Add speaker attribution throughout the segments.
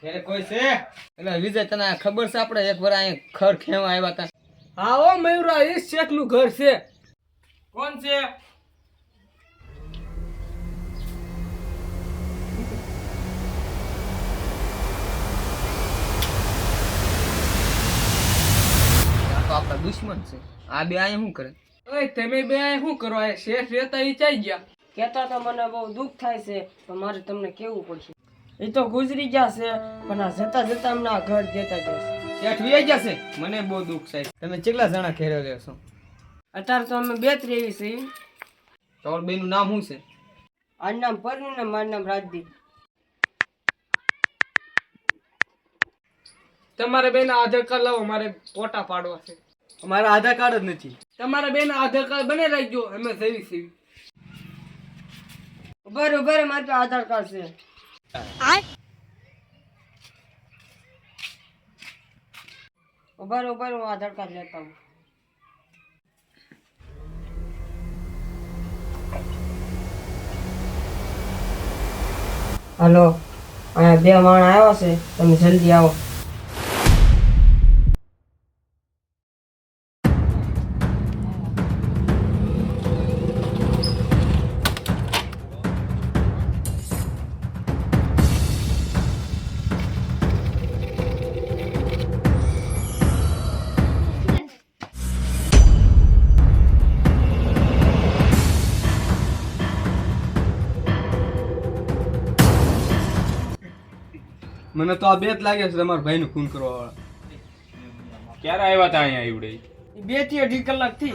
Speaker 1: ઘરે કોઈ છે? એટલે વિજય તને ખબર છે આપણે એક વાર અહીં ખર ખેવા આવ્યા હતા?
Speaker 2: હા ઓ મયુરા એ શેઠ નું ઘર છે.
Speaker 1: કોણ છે? આ તો આપણા દુશ્મન છે. આ બે અહીંયા શું કરે?
Speaker 2: ઓય તમે બે અહીં શું કરો? આ શેઠ રહેતા ઈ ચાઈ ગયા.
Speaker 3: કહેતા તો મને બહુ દુઃખ થાય છે પણ મારે તમને કેવું પડશે. એ તો ગુજરી ગયા છે પણ આ જતા જતા અમને આ ઘર દેતા જશે.
Speaker 1: શેઠ વી ગયા છે? મને બહુ દુઃખ થાય. તમે કેટલા જણા ઘેરે રહ્યો છો?
Speaker 3: અત્યારે તો અમે બે જ રહેવી છીએ.
Speaker 1: તમારા બેનું નામ શું છે?
Speaker 3: આનું નામ પરનું ને મારું નામ રાજદીપ.
Speaker 2: તમારે બેન આધાર કાર્ડ લાવો, મારે ફોટા પાડવા છે.
Speaker 1: અમારા આધાર કાર્ડ જ નથી.
Speaker 2: તમારા બેન આધાર કાર્ડ બને રાખજો, અમે જવી છીએ.
Speaker 3: ઉભા રહો મારી પાસે આધાર કાર્ડ છે. ઉભા રહો હું આધાર કાર્ડ લેતા હું. હાલો, અહીંયા બે માણસ આવ્યા છે, તમે જલ્દી આવો.
Speaker 1: મને તો આ બે જ લાગે છે તમારા ભાઈ નું ખૂન કરવા વાળા.
Speaker 4: ક્યારે આવ્યા હતા અહીંયા ઈવડે?
Speaker 3: 2 થી 2.5 કલાક થી.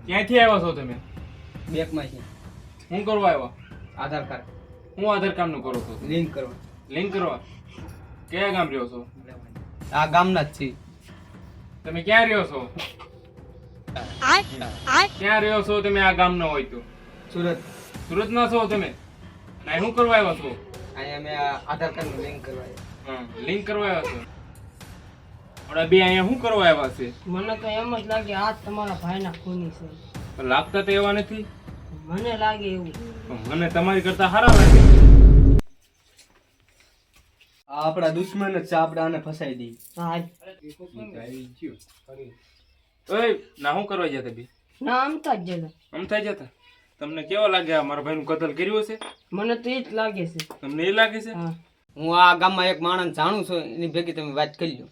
Speaker 4: ક્યાંથી આવ્યા છો તમે?
Speaker 1: બેંક માં છે.
Speaker 4: શું કરવા આવ્યા?
Speaker 1: આધાર કાર્ડ
Speaker 4: હું આધાર કાર્ડ નું કરો છો?
Speaker 1: લિંક કરવા.
Speaker 4: લિંક કરવા? કયા ગામ રહ્યો છો?
Speaker 1: આ ગામના જ છે.
Speaker 4: તમે ક્યાં રહ્યો છો? ક્યાં રહ્યો છો તમે? આ ગામ ના હોય તો
Speaker 1: સુરત.
Speaker 4: સુરત ના છો તમે? ના, શું કરવા આવ્યા છો?
Speaker 1: અહીંયા મેં આધાર કાર્ડ નું લિંક કરવા આવ્યો.
Speaker 4: લિંક કરવા આવ્યા છો? ઓડા બે અહીંયા શું કરવા આવ્યા છે?
Speaker 3: મને તો એમ જ લાગે આ તમારા ભાઈના ખૂની છે.
Speaker 4: પણ લાગતા તો એવા નથી.
Speaker 3: મને લાગે એવું.
Speaker 4: પણ મને તમારી કરતા સારા લાગે.
Speaker 1: આ આપણા દુશ્મન જ છે, આપણે આને ફસાઈ દઈએ.
Speaker 3: હા
Speaker 4: ઓય, ના શું કરવા જતા બે?
Speaker 3: ના આમતા જ જતા.
Speaker 4: આમ થઈ જતા? તમને કેવા લાગ્યા? મારા ભાઈ નું કતલ કર્યું હશે?
Speaker 3: મને તો એ જ લાગે છે.
Speaker 4: તમને એ લાગે છે?
Speaker 3: હા
Speaker 1: હું આ ગામમાં એક માણસ જાણું છું, એની ભેગી તમે વાત કરી લો.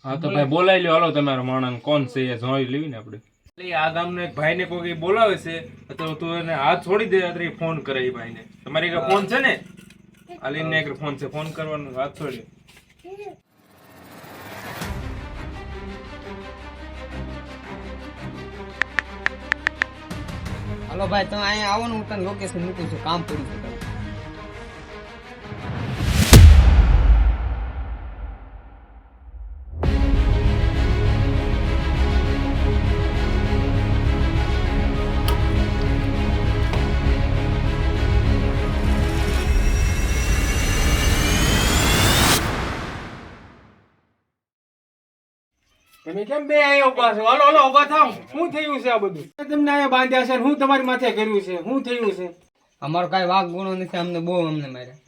Speaker 4: હા તો ભાઈ બોલાવી લ્યો. હાલો, તમારા માણસ કોણ છે એ જોઈ લેવી ને આપણે. એટલે આ ગામનો એક ભાઈને કોઈ બોલાવે છે તો તું એને હાથ છોડી દે. અત્યારે ફોન કરે એ ભાઈને. તમારી એક ફોન છે ને? આ લઈને એક ફોન છે, ફોન કરવાનો, હાથ છોડી.
Speaker 1: હાલો ભાઈ, તમે અહીંયા આવો ને, હું તને લોકેશન મૂકું છું, કામ કર્યું છે તમે.
Speaker 2: તમે કેમ બે અહીંયા ઉભા છો? હાલો હાલો ઉભા થાવ. શું થયું છે આ બધું? તમને અહીંયા બાંધ્યા છે, હું તમારી માથે કર્યું છે, શું થયું છે?
Speaker 1: અમારો કઈ વાઘ ગુનો નથી, અમને બહુ માર્યા.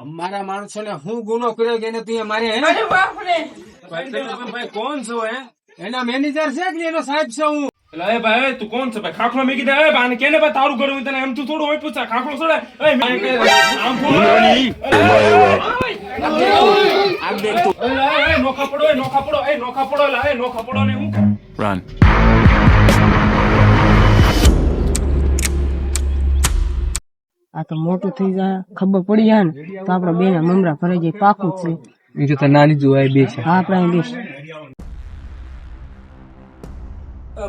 Speaker 2: અમારા માણસો ને હું ગુનો કર્યો કે એને તું મારે
Speaker 4: ભાઈ કોણ છો?
Speaker 2: એના મેનેજર છે કે એનો સાહેબ છે હું?
Speaker 4: એટલે એ ભાઈ તું કોણ છે? ભાઈ ખાખલો મેકી દે. એ ભાઈ કેને ભાઈ તારું ઘર તને એમ તું થોડું હોય પૂછા ખાખલો છોડે. એ આમ દેખ તું. એ નોખા પડો, એ નોખા પડો, એ નોખા પડો, એ નોખા પડો ને હું રન.
Speaker 3: આ તો મોટું થઈ જાય, ખબર પડી જાય ને તો આપડા બે ના મમરા ભરાઈ જાય, પાકું જ છે.
Speaker 1: તો નાની જોવાય બે છે.
Speaker 3: હા આપડે અહીં બેસ.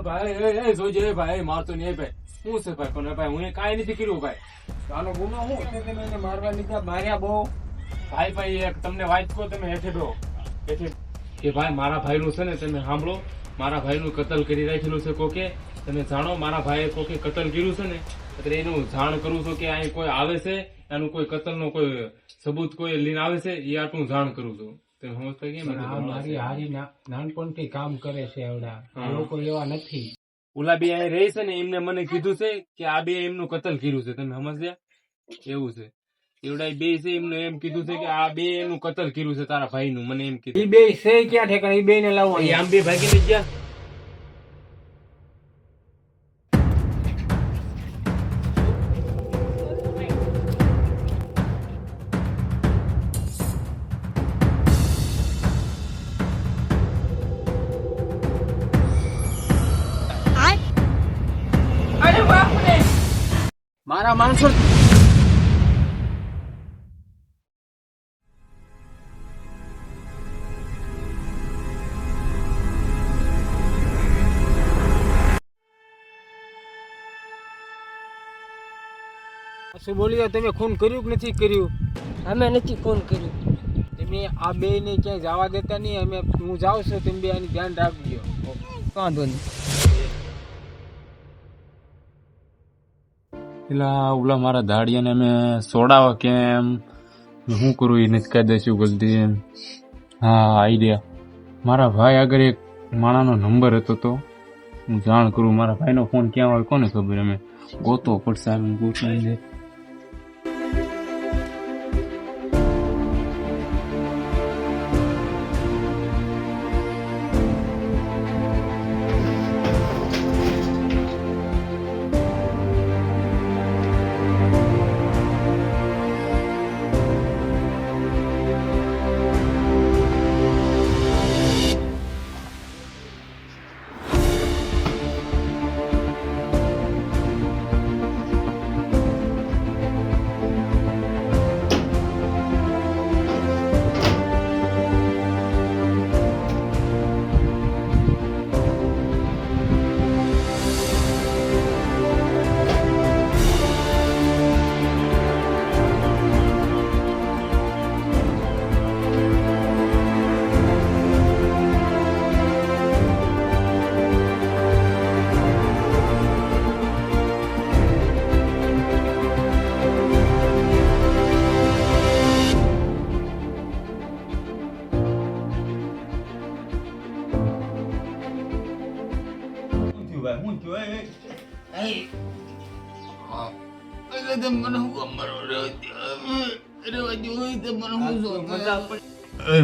Speaker 4: ભાઈ જોઈજે ભાઈ, મારતો નહીં ભાઈ. શું છે ભાઈ? પણ ભાઈ હું કાંઈ નથી કર્યું ભાઈ. આનો ગુનો શું? તમે એને મારવા લીધા, માર્યા બહુ. ભાઈ ભાઈ એક તમને વાત કહો, તમે હેઠે બેહો. હેઠે કે ભાઈ મારા ભાઈનું છે ને, તમે સાંભળો, મારા ભાઈનું કતલ કરી રાખેલું છે કોકે. તમે જાણો મારા ભાઈએ કોકે કતલ કર્યું છે ને, એટલે એનું જાણ કરું છું કે અહીં કોઈ આવે છે, એનું કોઈ કતલનો કોઈ સબૂત કોઈ લઈને આવે છે, એ આટલું જાણ કરું છું. તમે સમજતા કેમ?
Speaker 2: મારી હારી નાનપણથી કામ કરે છે એવડા લોકો એવા નથી.
Speaker 4: ઓલા બે અહીં રહે છે ને, એમને મને કીધું છે કે આ બે એમનું કતલ કર્યું છે. તમે સમજ્યા? એવું છે. એવડા બે છે એમને એમ કીધું છે કે આ બે એનું કતલ કર્યું છે તારા ભાઈનું, મને એમ કીધું.
Speaker 2: ઈ બે છે ક્યાં ઠેકાણે? ઈ બે ને લાવો
Speaker 4: એ
Speaker 2: અહીંયા.
Speaker 4: આમ બે ભાગીને જ ગયા.
Speaker 2: મારા માણસો શું બોલ્યો? તમે ખૂન કર્યું કે નથી કર્યું?
Speaker 3: અમે નથી ફોન કર્યું.
Speaker 2: તમે આ બે ને ક્યાંય જવા દેતા નહીં. અમે હું જાઉં છું, તમે બે આની ધ્યાન રાખજો.
Speaker 1: વાંધો નહીં.
Speaker 4: પેલા ઓલા મારા દાડિયાને અમે સોડાવા કેમ, શું કરું એ નથી કહી દઈશું ગલતી. હા, આઈડિયા. મારા ભાઈ આગળ એક માણાનો નંબર હતો તો હું જાણ કરું. મારા ભાઈનો ફોન ક્યાં હોય કોને ખબર, અમે ગોતવો પડશે. ગોતવાની દે.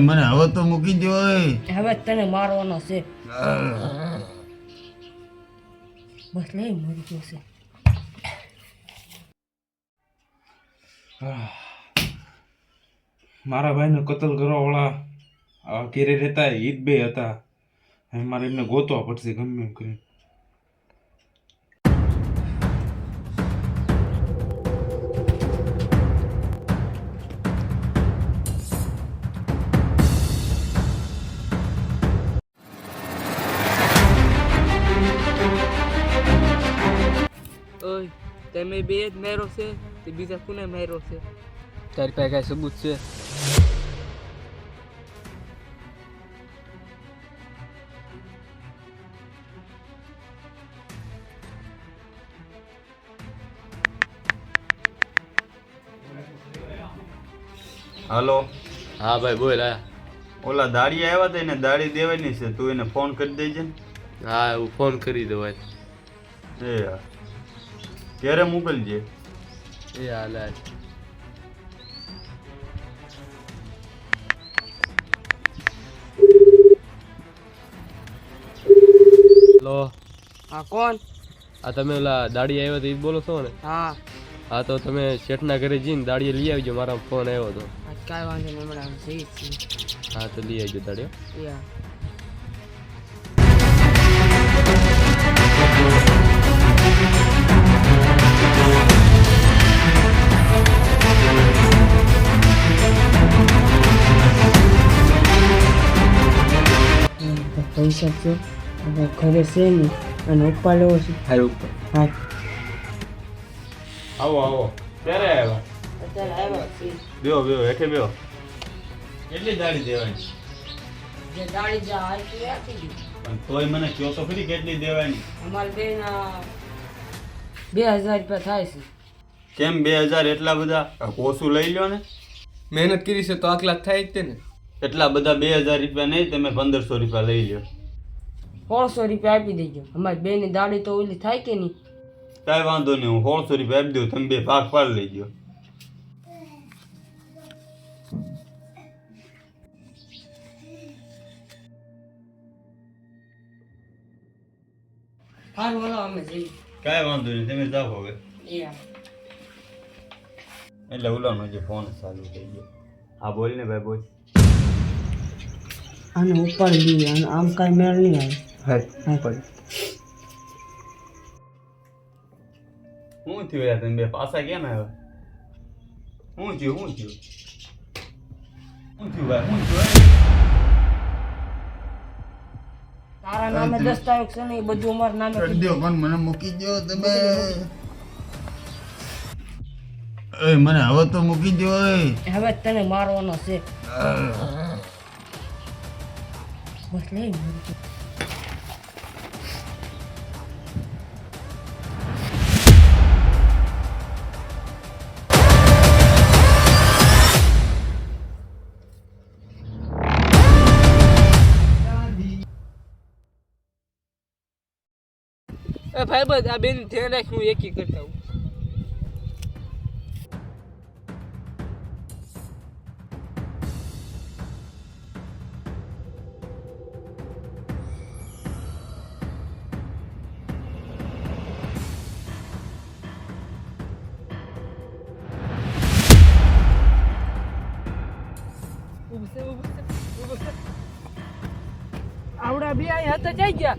Speaker 5: મને હવે તો મૂકી દો.
Speaker 3: હવે તને મારવાનો છે. બસ લઈ મરી ગયો છે.
Speaker 4: મારા ભાઈને કતલ કરવા વાળા ઘેરે રહેતા ઈદ બે હતા. હવે મારે એમને ગોતવા પડશે ગમે એમ કરીને.
Speaker 1: ઓય, તમે બે જ મેરો છે તે બીજા કોને મેરો છે? તારી પાસે કાંઈ સબૂત છે?
Speaker 5: હાલો,
Speaker 4: હા ભાઈ બોલ.
Speaker 5: ઓલા દાડી આવ્યા હતા, એને દાડી દેવાની છે. તું એને ફોન કરી દેજે ને.
Speaker 4: હા, હું ફોન કરી દઉં.
Speaker 5: એ હા, ક્યારે મોકલજે.
Speaker 4: એ હાલ. હેલો,
Speaker 3: હા કોણ?
Speaker 4: આ તમે ઓલા દાડી આવ્યો તો એ બોલો છો ને?
Speaker 3: હા.
Speaker 4: હા, તો તમે શેઠના ઘરે જઈને દાડીએ લઈ આવજો. મારા ફોન આવ્યો હતો.
Speaker 3: કાંઈ વાંધો નહીં, હમણાં જઈ જ છીએ.
Speaker 4: હા, તો લઈ આવજો દાડીઓ.
Speaker 3: યા. પૈસા છે હવે ઘરે છે નહીં અને ઉપા લેવો છે.
Speaker 4: હારું,
Speaker 3: હા
Speaker 4: આવો આવો. ક્યારે આવ્યા?
Speaker 3: અત્યારે આવ્યા છીએ.
Speaker 5: બેહો બેહો, હેઠે બેહો. કેટલી દાડી દેવાની?
Speaker 3: જે દાડી જા આવી તે આપી દીધી.
Speaker 5: પણ તોય મને કયો તો ખરી કેટલી દેવાની?
Speaker 3: અમારે બેના 2000 રૂપિયા થાય છે.
Speaker 5: કેમ 2000 એટલા બધા? ઓછું લઈ લ્યો ને.
Speaker 1: મહેનત કરી છે તો 8 લાખ થાય જ તે ને.
Speaker 5: એટલા બધા 2000 રૂપિયા નહીં, તમે 1500 રૂપિયા લઈ લ્યો.
Speaker 3: 1600 રૂપિયા આપી દેજો. અમારી બેની દાડી તો ઓલી થાય કે નહીં?
Speaker 5: કાંઈ વાંધો નહીં, હું 1600 રૂપિયા આપી દઉં. તમે બે ભાગ પાડી લેજો.
Speaker 3: હારું હાલો અમે જઈએ
Speaker 5: કાંઈ વાંધો નહીં, તમે જાઓ હવે.
Speaker 3: એ હા.
Speaker 5: એટલે ઓલાનો જે ફોન ચાલુ થઈ ગયો. હા બોલ ને ભાઈ બોલ.
Speaker 3: આને ઉપાડી દઈએ અને આમ કાંઈ મેળ નહીં આવે
Speaker 1: હા પડી
Speaker 5: શું થયું યાર, તમે બે પાછા કેમ આવ્યા? શું થયું ભાઈ, શું થયું?
Speaker 3: તારા નામે દસ્તાવેજ છે ને એ બધું અમારા નામે કરી
Speaker 5: દો પણ મને મૂકી દો તમે. એ મને હવે તો મૂકી દો.
Speaker 3: હવે તને મારવાનો છે બસ લઈ
Speaker 1: ભાઈ બસ આ બેન ધ્યાન રાખ, હું એકી કરતા હું.
Speaker 3: આવડા બે અહીં હતા જઈ ગયા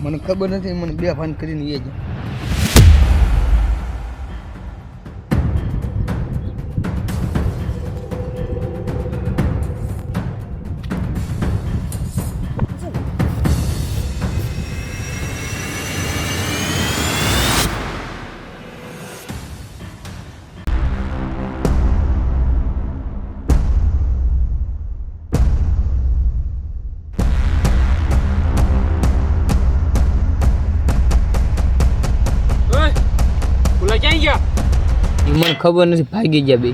Speaker 1: મને ખબર નથી, મને બે ભાન કરીને એ જ મને ખબર નથી, ભાગી ગયા બે.